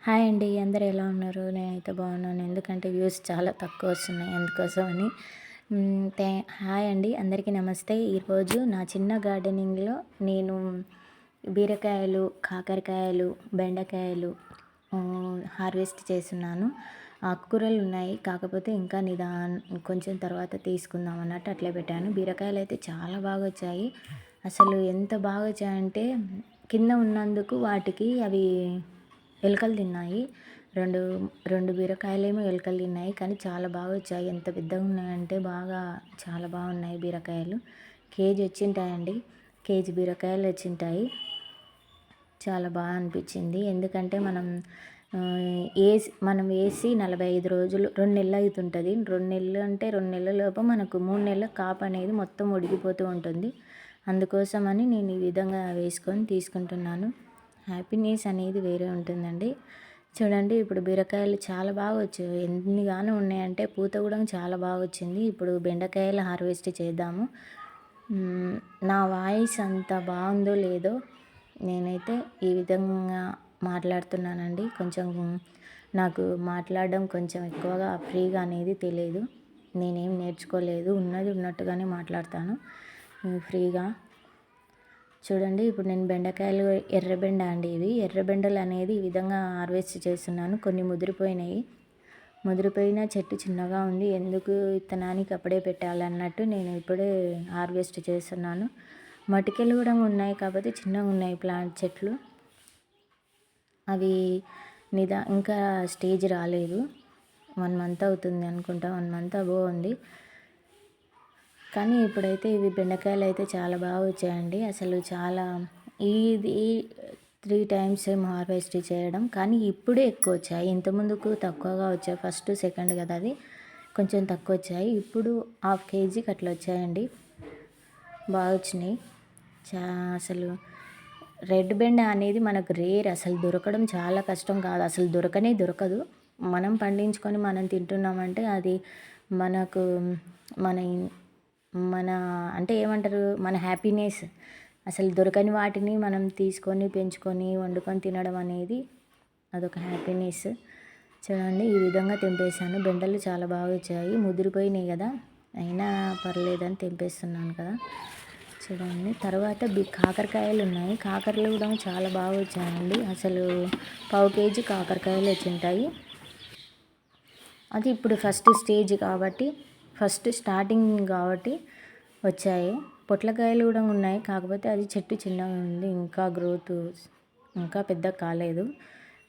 Hi అండి. అందరూ ఎలా ఉన్నారు? నేనైతే బాగున్నాను. ఎందుకంటే వ్యూస్ చాలా తక్కువ వస్తున్నాయి అందుకోసమని. హ్మ్. థ్యా హాయ్ అండి. అందరికీ నమస్తే. ఈరోజు నా చిన్న గార్డెనింగ్‌లో నేను బీరకాయలు, కాకరకాయలు, బెండకాయలు హార్వెస్ట్ చేస్తున్నాను. ఆకుకూరలు ఉన్నాయి. కాకపోతే ఇంకా కొంచెం తర్వాత తీసుకుందాం అన్నట్టు అట్లే పెట్టాను. బీరకాయలైతే చాలా బాగా వచ్చాయి. అసలు ఎంత బాగా వచ్చాయంటే కింద ఉన్నందుకు వాటికి అవి ఎలుకలు తిన్నాయి. 2, 2 బీరకాయలేమో ఎలుకలు తిన్నాయి. కానీ చాలా బాగా వచ్చాయి. ఎంత పెద్దగా ఉన్నాయంటే చాలా బాగున్నాయి బీరకాయలు. కేజీ వచ్చింటాయండి. కేజీ బీరకాయలు వచ్చింటాయి. చాలా బాగా అనిపించింది. ఎందుకంటే మనం వేసి 45 రోజులు 2 నెలలు అవుతుంటుంది. 2 నెలలు అంటే 2 నెలల లోపు మనకు 3 నెలల కాపు అనేది మొత్తం ఉడికిపోతూ ఉంటుంది. అందుకోసమని నేను ఈ విధంగా వేసుకొని తీసుకుంటున్నాను. హ్యాపీనెస్ అనేది వేరే ఉంటుందండి. చూడండి, ఇప్పుడు బీరకాయలు చాలా బాగా వచ్చాయి. ఎన్నిగానో ఉన్నాయంటే పూత కూడా చాలా బాగా వచ్చింది. ఇప్పుడు బెండకాయలు హార్వెస్ట్ చేద్దాము. నా వాయిస్ అంత బాగుందో లేదో నేనైతే ఈ విధంగా మాట్లాడుతున్నానండి. కొంచెం నాకు మాట్లాడడం కొంచెం ఎక్కువగా ఫ్రీగా అనేది తెలియదు. నేనేం నేర్చుకోలేదు. ఉన్నది ఉన్నట్టుగానే మాట్లాడతాను ఫ్రీగా. చూడండి, ఇప్పుడు నేను బెండకాయలు ఎర్రబెండ అండి. ఇవి ఎర్రబెండలు అనేది ఈ విధంగా హార్వెస్ట్ చేస్తున్నాను. కొన్ని ముదిరిపోయినాయి. ముదిరిపోయిన చెట్టు చిన్నగా ఉంది. ఎందుకు విత్తనానికి అప్పుడే పెట్టాలన్నట్టు నేను ఇప్పుడే హార్వెస్ట్ చేస్తున్నాను. మటికెలు కూడా ఉన్నాయి, కాకపోతే చిన్నగా ఉన్నాయి ప్లాంట్ చెట్లు. అవి ఇంకా స్టేజ్ రాలేదు. 1 మంత్ అవుతుంది అనుకుంటా. 1 మంత్ అబోవ్ ఉంది. కానీ ఇప్పుడైతే ఇవి బెండకాయలు అయితే చాలా బాగా వచ్చాయండి. అసలు చాలా ఇది 3 టైమ్స్ ఏమో హార్వెస్ట్ చేయడం, కానీ ఇప్పుడే ఎక్కువ వచ్చాయి. ఇంతకుముందుకు తక్కువగా వచ్చాయి. ఫస్ట్ సెకండ్ కదా, అది కొంచెం తక్కువ వచ్చాయి. ఇప్పుడు 1/2 కేజీకి అట్లా వచ్చాయండి. బాగా వచ్చినాయి. అసలు రెడ్ బెండ అనేది మనకు రేర్. అసలు దొరకడం చాలా కష్టం. కాదు, అసలు దొరకదు. మనం పండించుకొని మనం తింటున్నామంటే అది మనకు మన మన అంటే ఏమంటారు, మన హ్యాపీనెస్. అసలు దొరకని వాటిని మనం తీసుకొని పెంచుకొని వండుకొని తినడం అనేది అదొక హ్యాపీనెస్. చూడండి, ఈ విధంగా తెంపేశాను. బెండలు చాలా బాగా వచ్చాయి. ముదిరిపోయినాయి కదా, అయినా పర్లేదని తెంపేస్తున్నాను కదా. చూడండి, తర్వాత కాకరకాయలు ఉన్నాయి. కాకరలు కూడా చాలా బాగా వచ్చాయండి. అసలు 1/2 కేజీ కాకరకాయలు వచ్చింటాయి. అది ఇప్పుడు ఫస్ట్ స్టేజ్ కాబట్టి, ఫస్ట్ స్టార్టింగ్ కాబట్టి వచ్చాయి. పొట్లకాయలు కూడా ఉన్నాయి, కాకపోతే అది చెట్టు చిన్నగా ఉంది. ఇంకా గ్రోత్ ఇంకా పెద్ద కాలేదు.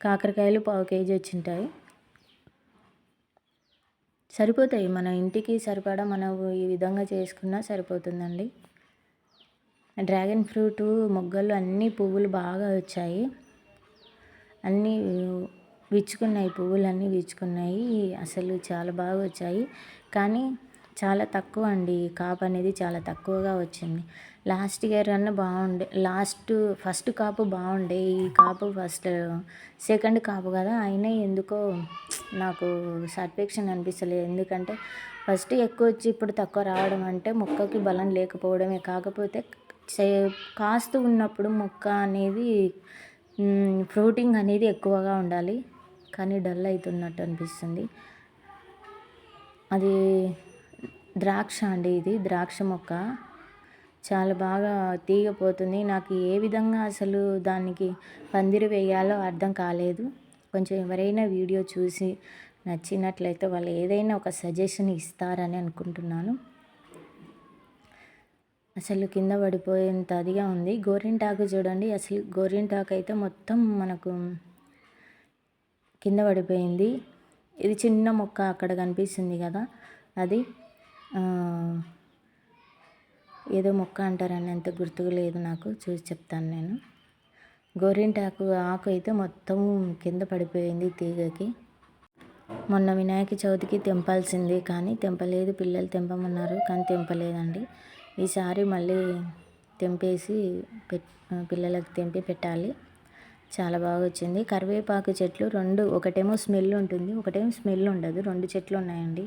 కాకరకాయలు 1/2 కేజీ వచ్చింటాయి. సరిపోతాయి. మన ఇంటికి సరిపడా మనం ఈ విధంగా చేసుకున్నా సరిపోతుందండి. డ్రాగన్ ఫ్రూట్ మొగ్గలు అన్నీ పువ్వులు బాగా వచ్చాయి. అన్నీ విచ్చుకున్నాయి. పువ్వులన్నీ విచ్చుకున్నాయి. అసలు చాలా బాగా వచ్చాయి. కానీ చాలా తక్కువ అండి. కాపు అనేది చాలా తక్కువగా వచ్చింది. లాస్ట్ ఇయర్ అన్న బాగుండే. ఫస్ట్ కాపు బాగుండే. ఈ కాపు సెకండ్ కాపు కదా, అయినా ఎందుకో నాకు సాటిస్ఫాక్షన్ అనిపిస్తలేదు. ఎందుకంటే ఫస్ట్ ఎక్కువ వచ్చి ఇప్పుడు తక్కువ రావడం అంటే మొక్కకి బలం లేకపోవడమే. కాకపోతే కాస్తూ ఉన్నప్పుడు మొక్క అనేది ఫ్రూటింగ్ అనేది ఎక్కువగా ఉండాలి. కానీ డల్ అవుతున్నట్టు అనిపిస్తుంది. అది ద్రాక్ష అండి. ఇది ద్రాక్ష మొక్క చాలా బాగా తీగపోతుంది. నాకు ఏ విధంగా అసలు దానికి పందిరి వేయాలో అర్థం కాలేదు. కొంచెం ఎవరైనా వీడియో చూసి నచ్చినట్లయితే వాళ్ళు ఏదైనా ఒక సజెషన్ ఇస్తారని అనుకుంటున్నాను. అసలు కింద పడిపోయేంత అదిగా ఉంది. గోరింటాకు చూడండి, అసలు గోరింటాకు అయితే మొత్తం మనకు కింద పడిపోయింది. ఇది చిన్న మొక్క అక్కడ కనిపిస్తుంది కదా, అది ఏదో మొక్క అంటారని అంత గుర్తుకు లేదు నాకు, చూసి చెప్తాను నేను. గోరింటాకు ఆకు అయితే మొత్తం కింద పడిపోయింది తీగకి. మొన్న వినాయక చవితికి తెంపాల్సింది కానీ తెంపలేదు. పిల్లలు తెంపమన్నారు కానీ తెంపలేదండి. ఈసారి మళ్ళీ తెంపేసి పిల్లలకు తెంపి పెట్టాలి. చాలా బాగా వచ్చింది. కరివేపాకు చెట్లు 2, ఒకటేమో స్మెల్ ఉంటుంది, ఒకటేమో స్మెల్ ఉండదు. 2 చెట్లు ఉన్నాయండి.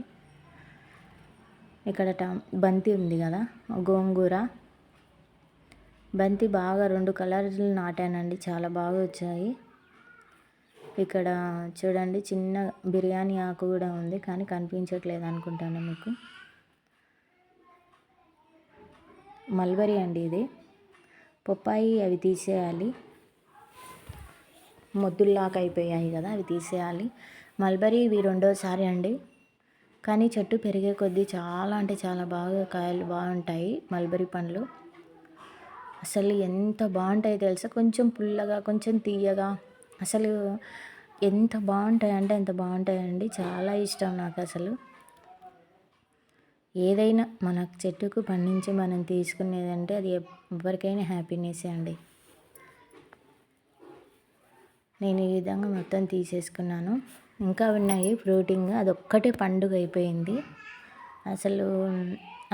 ఇక్కడ బంతి ఉంది కదా, గోంగూర బంతి బాగా 2 కలర్లు నాటానండి. చాలా బాగా వచ్చాయి. ఇక్కడ చూడండి చిన్న బిర్యానీ ఆకు కూడా ఉంది, కానీ కనిపించట్లేదు అనుకుంటాను మీకు. మల్బరీ అండి ఇది. పప్పాయి అవి తీసేయాలి, మొద్దుల్లాగా అయిపోయాయి కదా, అవి తీసేయాలి. మల్బరీ ఇవి రెండోసారి అండి, కానీ చెట్టు పెరిగే కొద్దీ చాలా అంటే చాలా బాగా కాయలు బాగుంటాయి మల్బరీ పండ్లు. అసలు ఎంత బాగుంటాయో తెలుసా, కొంచెం పుల్లగా కొంచెం తీయగా, అసలు ఎంత బాగుంటాయి అంటే ఎంత బాగుంటాయండి. చాలా ఇష్టం నాకు అసలు. ఏదైనా మన చెట్టుకు పండించి మనం తీసుకునేదంటే అది ఎవరికైనా హ్యాపీనెస్సే అండి. నేను ఈ విధంగా మొత్తం తీసేసుకున్నాను. ఇంకా ఉన్నాయి ఫ్రూటింగ్, అదొక్కటే పండుగ అయిపోయింది. అసలు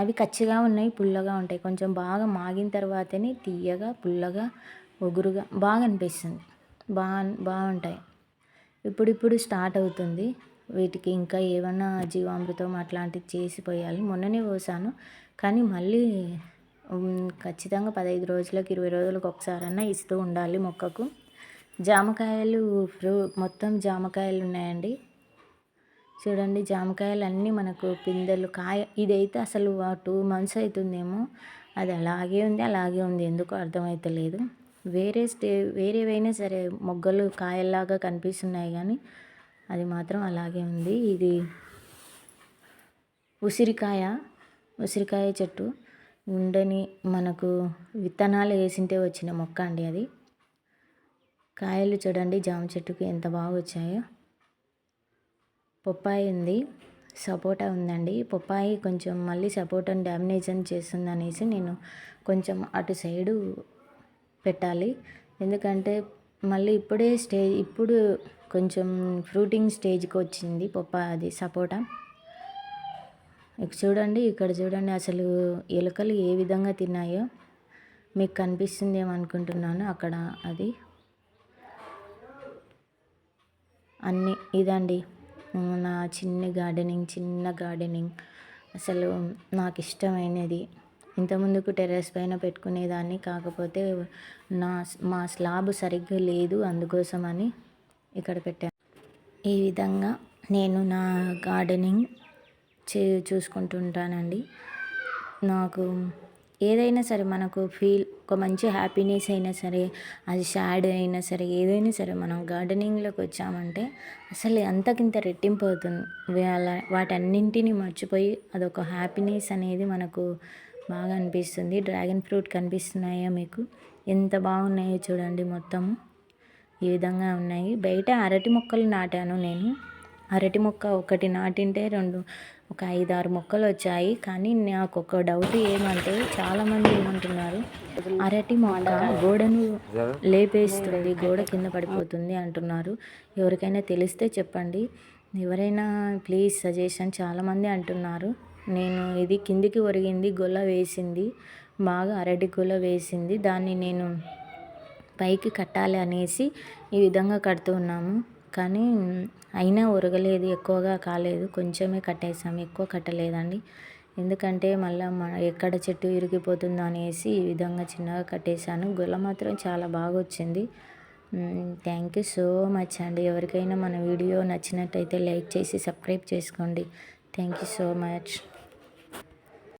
అవి కచ్చిగా ఉన్నాయి, పుల్లగా ఉంటాయి. కొంచెం బాగా మాగిన తర్వాతనే తీయగా పుల్లగా ఒగురుగా బాగా అనిపిస్తుంది, బాగుంటాయి. ఇప్పుడిప్పుడు స్టార్ట్ అవుతుంది. వీటికి ఇంకా ఏమన్నా జీవామృతం అట్లాంటివి చేసి పోయాలి. మొన్ననే పోసాను, కానీ మళ్ళీ ఖచ్చితంగా 15 రోజులకు 20 రోజులకు ఒకసారన్నా ఇస్తూ ఉండాలి మొక్కకు. జామకాయలు మొత్తం జామకాయలు ఉన్నాయండి. చూడండి జామకాయలు అన్నీ మనకు పిందెలు కాయ. ఇదైతే అసలు 2 months అవుతుందేమో, అది అలాగే ఉంది, ఎందుకో అర్థమవుతలేదు. వేరేవైనా సరే మొగ్గలు కాయల్లాగా కనిపిస్తున్నాయి, కానీ అది మాత్రం అలాగే ఉంది. ఇది ఉసిరికాయ చెట్టు ఉండని మనకు విత్తనాలు వేసింటే వచ్చిన మొక్క అండి అది. కాయలు చూడండి జామ చెట్టుకి ఎంత బాగా వచ్చాయో. పప్పాయి ఉంది, సపోటా ఉందండి. పప్పాయి కొంచెం మళ్ళీ సపోటాని డామినేషన్ చేస్తుంది అనేసి నేను కొంచెం అటు సైడు పెట్టాలి. ఎందుకంటే మళ్ళీ ఇప్పుడు కొంచెం ఫ్రూటింగ్ స్టేజ్కి వచ్చింది అది సపోటా. ఇక్కడ చూడండి అసలు ఎలుకలు ఏ విధంగా తిన్నాయో మీకు కనిపిస్తుందేమో అనుకుంటున్నాను. అక్కడ అది అన్నీ ఇదండి నా చిన్న గార్డెనింగ్. అసలు నాకు ఇష్టమైనది. ఇంతకుముందుకు టెర్రస్ పైన పెట్టుకునేదాన్ని, కాకపోతే మా స్లాబ్ సరిగ్గా లేదు, అందుకోసమని ఇక్కడ పెట్టాను. ఈ విధంగా నేను నా గార్డెనింగ్ చూసుకుంటుంటానండి. నాకు ఏదైనా సరే మనకు ఒక మంచి హ్యాపీనెస్ అయినా సరే, అది సాడ్ అయినా సరే, ఏదైనా సరే మనం గార్డెనింగ్లోకి వచ్చామంటే అసలు అంతకింత రెట్టింపు అవుతుంది. వాటన్నింటినీ మర్చిపోయి అదొక హ్యాపీనెస్ అనేది మనకు బాగా అనిపిస్తుంది. డ్రాగన్ ఫ్రూట్ కనిపిస్తున్నాయో మీకు, ఎంత బాగున్నాయో చూడండి. మొత్తము ఈ విధంగా ఉన్నాయి. బయట అరటి మొక్కలు నాటాను నేను. అరటి మొక్క ఒకటి నాటింటే ఒక 5-6 మొక్కలు వచ్చాయి. కానీ నాకు ఒక డౌట్ ఏమంటే, చాలామంది ఏమంటున్నారు, అరటి మొక్క గోడను లేపేస్తుంది, గోడ కింద పడిపోతుంది అంటున్నారు. ఎవరికైనా తెలిస్తే చెప్పండి, ఎవరైనా ప్లీజ్ సజెషన్. చాలామంది అంటున్నారు. నేను ఇది కిందికి ఒరిగింది, గొల్ల వేసింది, బాగా అరటి గొల్ల వేసింది, దాన్ని నేను పైకి కట్టాలి అనేసి ఈ విధంగా కడుతూ ఉన్నాము. కానీ అయినా ఒరగలేదు, ఎక్కువగా కాలేదు, కొంచెమే కట్టేసాము, ఎక్కువ కట్టలేదండి. ఎందుకంటే మళ్ళీ ఎక్కడ చెట్టు ఇరిగిపోతుందో అనేసి ఈ విధంగా చిన్నగా కట్టేశాను. గొల్ల మాత్రం చాలా బాగా వచ్చింది. థ్యాంక్ యూ సో మచ్ అండి. ఎవరికైనా మన వీడియో నచ్చినట్టయితే లైక్ చేసి సబ్స్క్రైబ్ చేసుకోండి. Thank you so much.